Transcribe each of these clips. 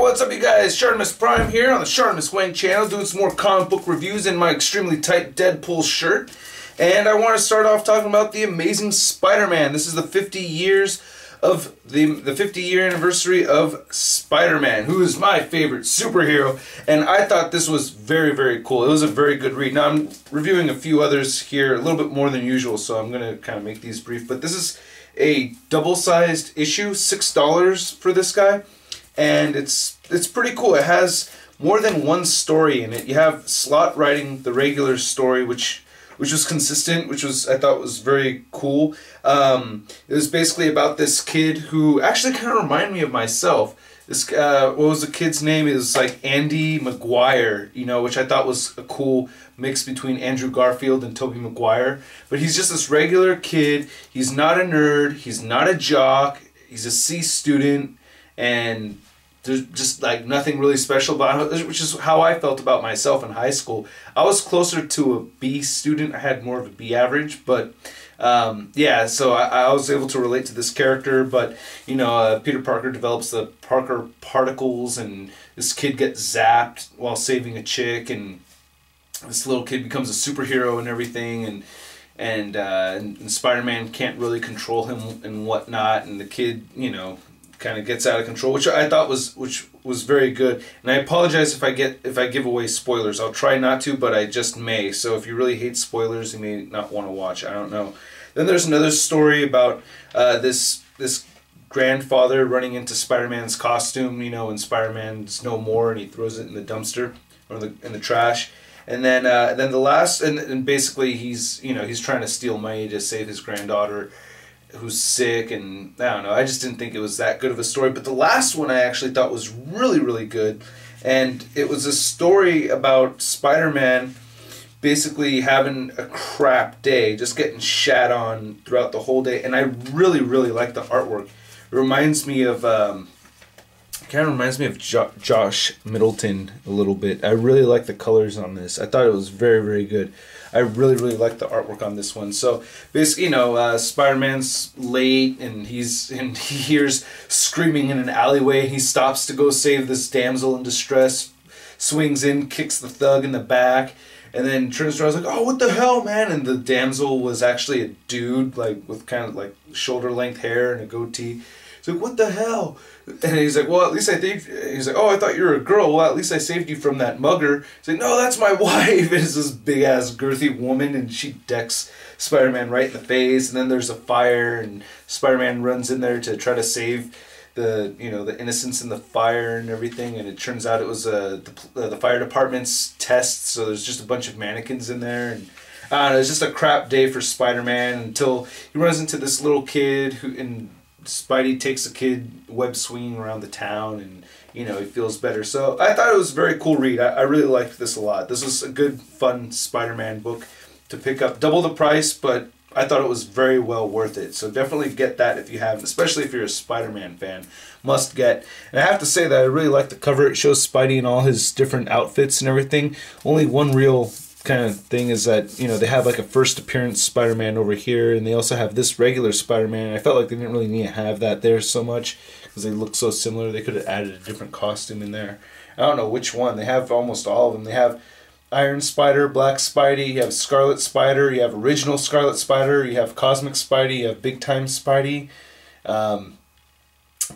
What's up you guys? ShartimusPrime here on the ShartimusWang channel, doing some more comic book reviews in my extremely tight Deadpool shirt. And I want to start off talking about the Amazing Spider-Man. This is the 50 years of the 50-year anniversary of Spider-Man, who is my favorite superhero. And I thought this was very, very cool. It was a very good read. Now I'm reviewing a few others here, a little bit more than usual, so I'm going to kind of make these brief. But this is a double-sized issue, $6 for this guy. And it's pretty cool. It has more than one story in it. You have Slott writing the regular story, which was consistent, which was, I thought, was very cool. It was basically about this kid who actually kind of reminded me of myself. This what was the kid's name? It was like Andy Maguire, you know, which I thought was a cool mix between Andrew Garfield and Tobey Maguire. But he's just this regular kid. He's not a nerd. He's not a jock. He's a C student. And there's just like nothing really special about him, which is how I felt about myself in high school. I was closer to a B student. I had more of a B average, but yeah, so I was able to relate to this character. But you know, Peter Parker develops the Parker particles, and this kid gets zapped while saving a chick, and this little kid becomes a superhero and everything, and Spider-Man can't really control him and whatnot, and the kid, you know, kind of gets out of control, which I thought was very good. And I apologize if I give away spoilers. I'll try not to, but I just may. So if you really hate spoilers, you may not want to watch. I don't know. Then there's another story about this grandfather running into Spider-Man's costume, you know, and Spider-Man's no more, and he throws it in the dumpster or in the trash. And then the last, and basically he's trying to steal money to save his granddaughter, who's sick, and I don't know, I just didn't think it was that good of a story. But the last one I actually thought was really, really good, and it was a story about Spider-Man basically having a crap day, just getting shat on throughout the whole day, and I really, really like the artwork. It reminds me of kind of reminds me of Josh Middleton a little bit. I really like the colors on this. I thought it was very, very good. I really, really like the artwork on this one. So basically, you know, Spider-Man's late, and he hears screaming in an alleyway. He stops to go save this damsel in distress, swings in, kicks the thug in the back, and then turns around and is like, "Oh, what the hell, man!" And the damsel was actually a dude, like with kind of like shoulder-length hair and a goatee. He's like, "What the hell?" And he's like, "Well, at least I think." He's like, "Oh, I thought you were a girl. Well, at least I saved you from that mugger." He's like, "No, that's my wife." And it's this big ass girthy woman, and she decks Spider-Man right in the face. And then there's a fire, and Spider-Man runs in there to try to save the innocents in the fire and everything. And it turns out it was the fire department's test. So there's just a bunch of mannequins in there, and it's just a crap day for Spider-Man until he runs into this little kid and Spidey takes a kid web swinging around the town, and you know, he feels better. So I thought it was a very cool read. I really liked this a lot. This was a good, fun Spider-Man book to pick up. Double the price, but I thought it was very well worth it. So definitely get that if you haven't, especially if you're a Spider-Man fan. Must get. And I have to say that I really like the cover. It shows Spidey in all his different outfits and everything. Only one real kind of thing is that, you know, they have like a first appearance Spider-Man over here, and they also have this regular Spider-Man. I felt like they didn't really need to have that there so much because they look so similar. They could have added a different costume in there. I don't know which one. They have almost all of them. They have Iron Spider, Black Spidey, you have Scarlet Spider, you have Original Scarlet Spider, you have Cosmic Spidey, you have Big Time Spidey,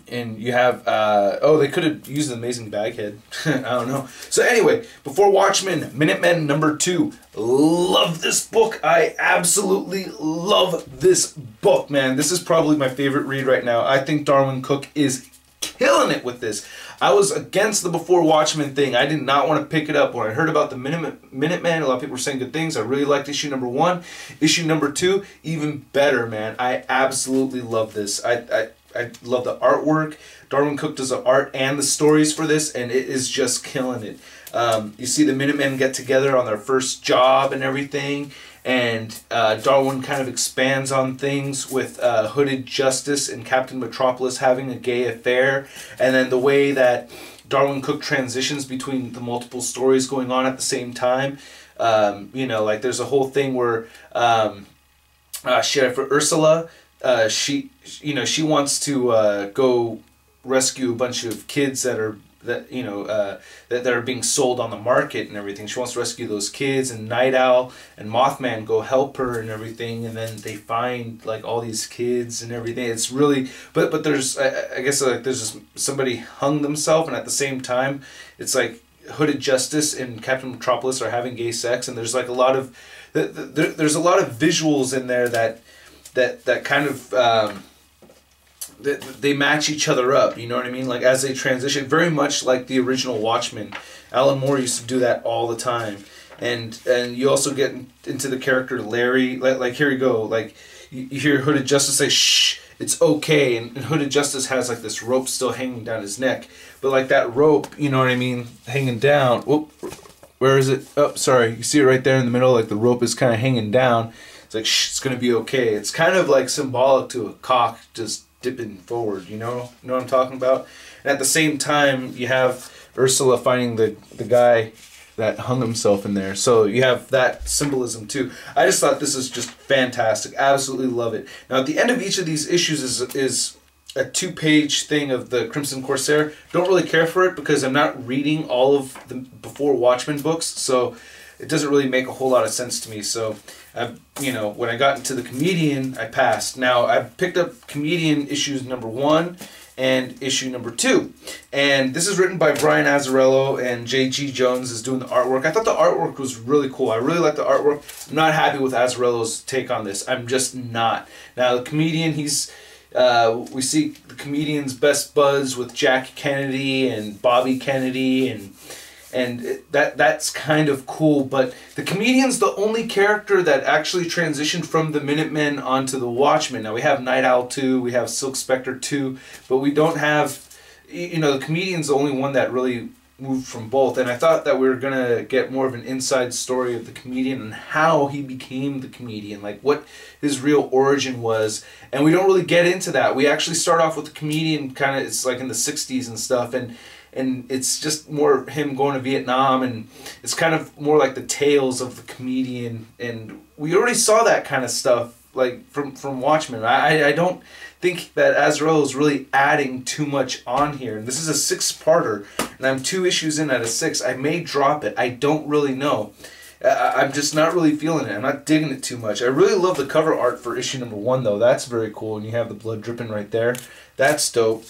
and you have, oh, they could have used the Amazing Baghead. I don't know. So anyway, before Watchmen, Minutemen #2. Love this book. I absolutely love this book, man. This is probably my favorite read right now. I think Darwin Cook is killing it with this. I was against the Before Watchmen thing. I did not want to pick it up. When I heard about the Minutemen, a lot of people were saying good things. I really liked issue #1. Issue #2, even better, man. I absolutely love this. I love the artwork. Darwin Cook does the art and the stories for this, and it is just killing it. You see the Minutemen get together on their first job and everything, and Darwin kind of expands on things with Hooded Justice and Captain Metropolis having a gay affair, and then the way that Darwin Cook transitions between the multiple stories going on at the same time. You know, like there's a whole thing where for Ursula, she wants to go rescue a bunch of kids that are that that are being sold on the market and everything. She wants to rescue those kids, and Night Owl and Mothman go help her and everything, and then they find like all these kids and everything. It's really, but there's I guess like there's just somebody hung themselves, and at the same time it's like Hooded Justice and Captain Metropolis are having gay sex, and there's like a lot of there's a lot of visuals in there that kind of they match each other up, you know what I mean? Like as they transition, very much like the original Watchmen. Alan Moore used to do that all the time, and you also get into the character Larry. Like here you go, like you hear Hooded Justice say, "Shh, it's okay," and Hooded Justice has like this rope still hanging down his neck, but like that rope, you know what I mean, hanging down. Whoop, where is it? Oh, sorry, you see it right there in the middle. Like the rope is kind of hanging down. It's like, shh, it's gonna be okay. It's kind of like symbolic to a cock just dipping forward, you know what I'm talking about? And at the same time, you have Ursula finding the guy that hung himself in there. So you have that symbolism too. I just thought this is just fantastic. Absolutely love it. Now at the end of each of these issues is a 2-page thing of the Crimson Corsair. Don't really care for it because I'm not reading all of the before Watchmen books, so it doesn't really make a whole lot of sense to me. So, when I got into the Comedian, I passed. Now, I picked up Comedian issues #1 and issue #2. And this is written by Brian Azzarello, and J.G. Jones is doing the artwork. I thought the artwork was really cool. I really like the artwork. I'm not happy with Azzarello's take on this. I'm just not. Now, the Comedian, we see the Comedian's best buds with Jack Kennedy and Bobby Kennedy, and that's kind of cool, but the Comedian's the only character that actually transitioned from the Minutemen onto the Watchmen. Now we have Night Owl 2, we have Silk Spectre 2, but we don't have, the Comedian's the only one that really moved from both. And I thought that we were going to get more of an inside story of the Comedian and how he became the Comedian, like what his real origin was. And we don't really get into that. We actually start off with the Comedian kind of, it's like in the 60s and stuff, and it's just more him going to Vietnam, and it's kind of more like the tales of the Comedian, and we already saw that kind of stuff like from Watchmen. I don't think that Azzarello is really adding too much on here. And this is a 6-parter, and I'm 2 issues in out of 6. I may drop it. I don't really know. I'm just not really feeling it. I'm not digging it too much. I really love the cover art for issue #1 though. That's very cool, and you have the blood dripping right there. That's dope.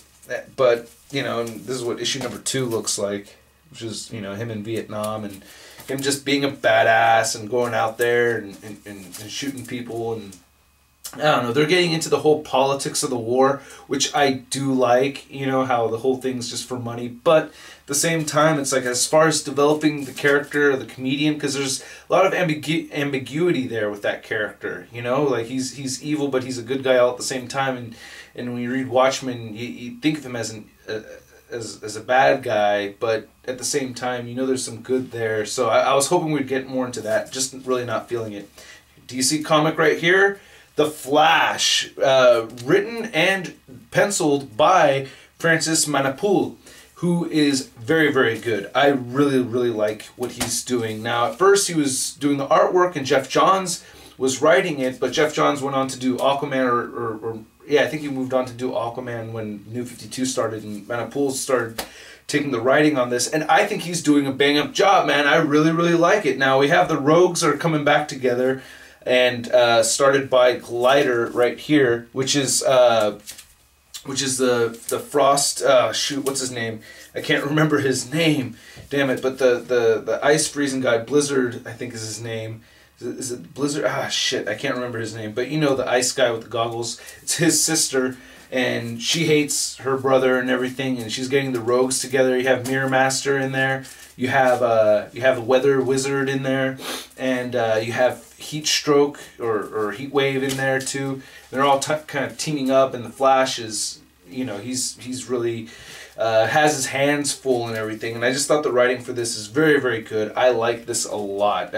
But and this is what issue #2 looks like, which is, him in Vietnam and him just being a badass and going out there and shooting people. And I don't know, they're getting into the whole politics of the war, which I do like, how the whole thing's just for money. But at the same time, it's like as far as developing the character of the Comedian, because there's a lot of ambiguity there with that character, like he's evil, but he's a good guy all at the same time. And when you read Watchmen, you think of him as a bad guy, but at the same time, there's some good there. So I was hoping we'd get more into that. Just really not feeling it. DC comic right here, The Flash, written and penciled by Francis Manapul, who is very, very good. I really, really like what he's doing. Now, at first he was doing the artwork and Jeff Johns was writing it, but Jeff Johns went on to do Aquaman, or yeah, I think he moved on to do Aquaman when New 52 started, and Manapul started taking the writing on this, and I think he's doing a bang-up job, man. I really, really like it. Now, we have the Rogues are coming back together, and started by Glider right here, which is the Frost, shoot, what's his name? I can't remember his name, damn it, but the ice freezing guy, Blizzard, I think is his name. Is it Blizzard? Ah, shit, I can't remember his name. But the ice guy with the goggles. It's his sister, and she hates her brother and everything, and she's getting the Rogues together. You have Mirror Master in there. You have the Weather Wizard in there, and you have Heat Stroke or Heat Wave in there too. They're all kind of teaming up, and the Flash is, he's really has his hands full and everything. And I just thought the writing for this is very, very good. I like this a lot.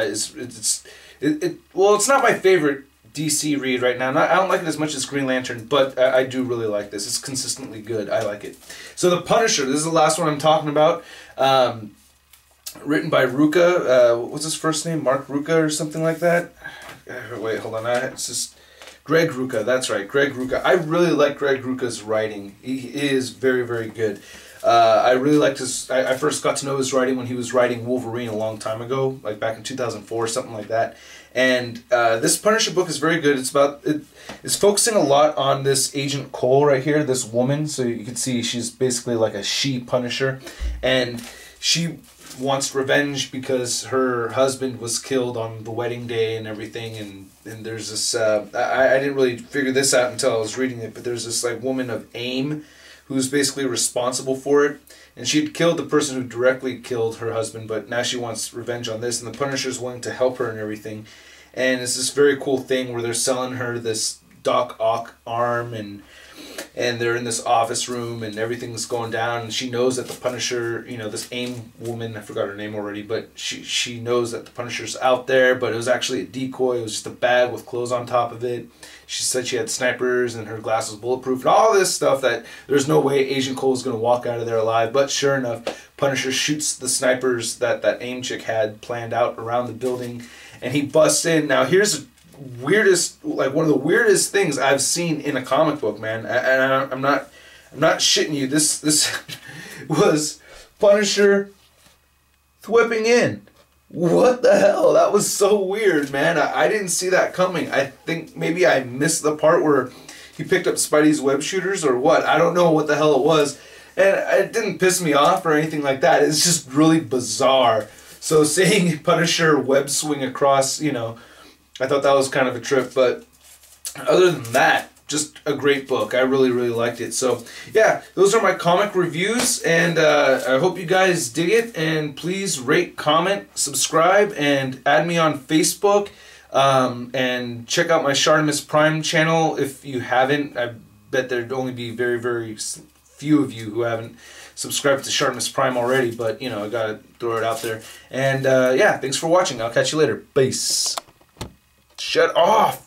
Well, it's not my favorite DC read right now. I don't like it as much as Green Lantern, but I do really like this. It's consistently good. I like it. So The Punisher, this is the last one I'm talking about. Written by Rucka. What's his first name? Mark Rucka or something like that? Wait, hold on. It's just Greg Rucka. That's right, Greg Rucka. I really like Greg Rucka's writing. He is very, very good. I really liked his. I first got to know his writing when he was writing Wolverine a long time ago, like back in 2004, something like that. And this Punisher book is very good. It's focusing a lot on this Agent Cole right here, this woman. So you can see she's basically like a she-Punisher, and she wants revenge because her husband was killed on the wedding day and everything. And there's this. I didn't really figure this out until I was reading it, but there's this like woman of AIM who's basically responsible for it. And she'd killed the person who directly killed her husband, but now she wants revenge on this, and the Punisher's willing to help her and everything. And it's this very cool thing where they're selling her this Doc Ock arm, and they're in this office room, and everything's going down, and she knows that the Punisher, you know, this AIM woman, I forgot her name already, but she knows that the Punisher's out there, but it was actually a decoy. It was just a bag with clothes on top of it. She said she had snipers, and her glass was bulletproof, and all this stuff that there's no way Agent Cole is going to walk out of there alive. But sure enough, Punisher shoots the snipers that AIM chick had planned out around the building, and he busts in. Now here's the weirdest, like one of the weirdest things I've seen in a comic book, man. And I'm not shitting you. This was Punisher whipping in. What the hell? That was so weird, man. I didn't see that coming. I think maybe I missed the part where he picked up Spidey's web shooters or what. I don't know what the hell it was. And it didn't piss me off or anything like that. It's just really bizarre. So seeing Punisher web swing across, you know, I thought that was kind of a trip. But other than that, just a great book. I really, really liked it. So, yeah, those are my comic reviews, and I hope you guys dig it. And please rate, comment, subscribe, and add me on Facebook. And check out my ShartimusPrime channel if you haven't. I bet there'd only be very, very few of you who haven't subscribed to ShartimusPrime already, but, you know, I gotta throw it out there. And, yeah, thanks for watching. I'll catch you later. Peace. Shut off!